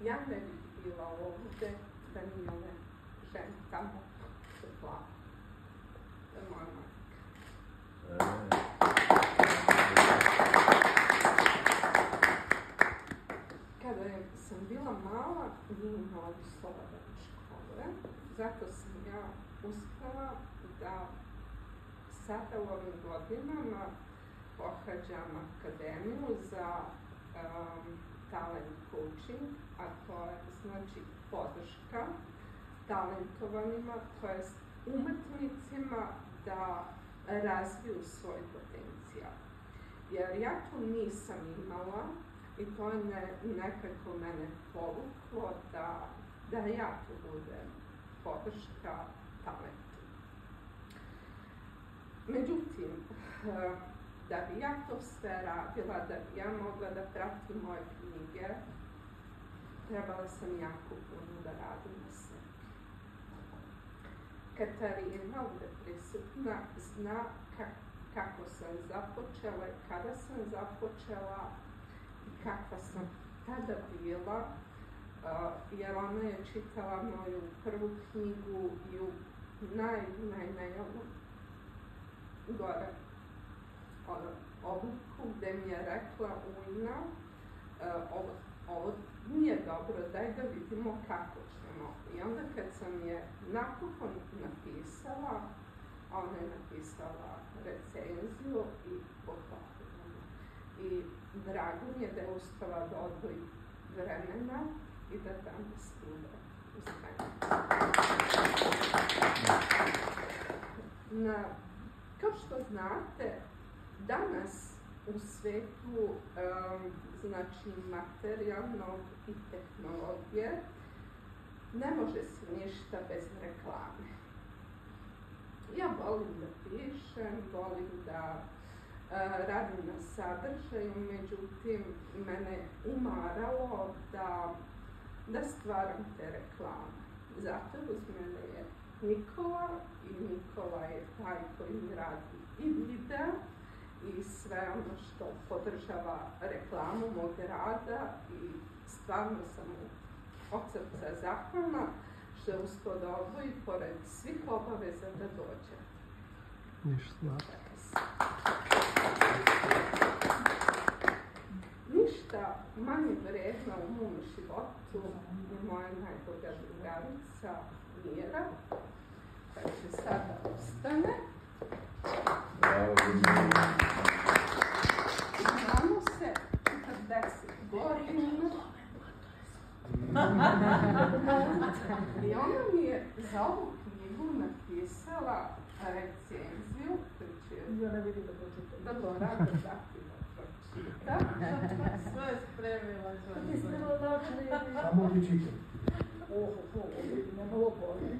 ja ne bih bila ovdje da nije ove žene tamo sa plava. To je moja majka. Kada sam bila mala, nije imala slobodne škole, zato sam ja uspela da sada u ovim godinama pohađam akademiju za talent coaching, a to je znači podrška talentovanima, to je umetnicima da razviju svoj potencijal. Jer ja to nisam imala i to je nekako mene povuklo da ja tu budem podrška talentu. Međutim, da bi ja to sve radila, da bi ja mogla da pratim moje knjige, trebala sam jako puno da radim na sebi. Katarina, ovdje prisutna, zna kako sam započela i kada sam započela i kakva sam tada bila, jer ona je čitala moju prvu knjigu i u gore obliku gde mi je rekla Ujna, ovo nije dobro, daj da vidimo kako ćemo. I onda kad sam je napokon napisala, ona je napisala recenziju i pohvalila me. I drago mi je da je uspela da odvoji vremena i da danas bude uspjena. Kao što znate, danas u svetu znači materijalnog i tehnologije ne može se ništa bez reklame. Ja volim da pišem, volim da radim na sadržaju, međutim, mene umaralo da stvaram te reklame. Zato uz mene je Nikola i Nikola je taj koji mi radi i video i sve ono što podržava reklamu mog rada i stvarno sam od srca zahvalna što je uspio da odvoji pored svih obaveza da dođe. Ništa manje vredno u mom životu je moja najbolja drugarica Mira, koja će sada ustane. Znamo se 40 godina. I ona mi je za ovu knjigu napisala recenziju, koju će... Ja ne vidim da pročitam. Vrlo rado dati da pročitam. Sve je spremila. Samo ti čitam. Ovo, nema ovo bolje.